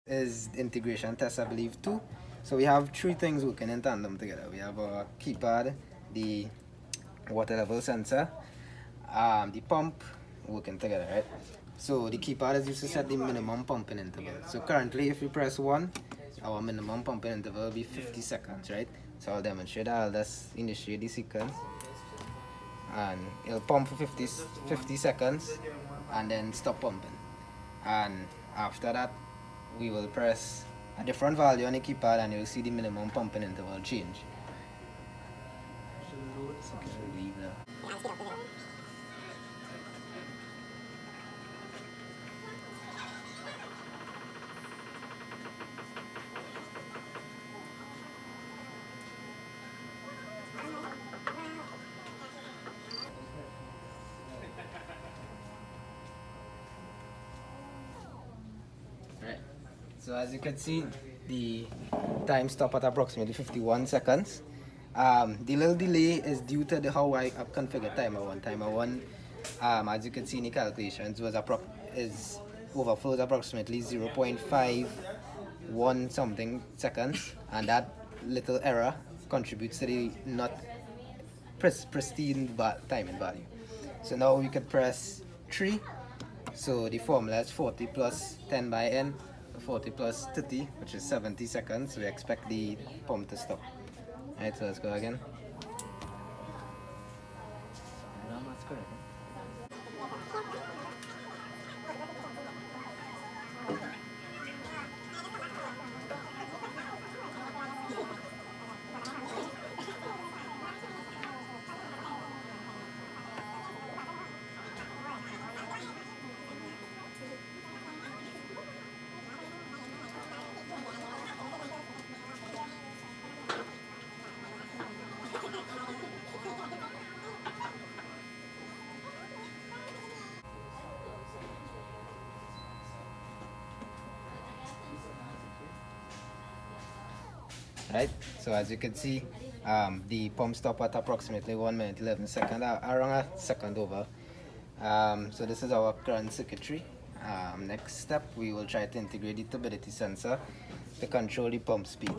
is integration test, I believe, too. So we have three things working in tandem together. We have our keypad, the water level sensor, the pump working together, right? So the keypad is used to set the minimum pumping interval. So currently, if we press 1, our minimum pumping interval will be 50 seconds, right? So I'll demonstrate that. I'll just initiate the sequence. And it'll pump for 50 seconds and then stop pumping. And after that, we will press a different value on the keypad and you'll see the minimum pumping interval change. Right. So as you can see, the time stop at approximately 51 seconds. The little delay is due to how I configured timer 1. Timer 1, as you can see in the calculations, overflows approximately 0.51 something seconds, and that little error contributes to the not pristine timing value. So now we could press 3. So the formula is 40 plus 10 by n, 40 plus 30, which is 70 seconds. We expect the pump to stop. Alright, so let's go again. Right, so as you can see, the pump stop at approximately 1 minute 11 seconds, around a second over. So this is our current circuitry. Next step, we will try to integrate the turbidity sensor to control the pump speed.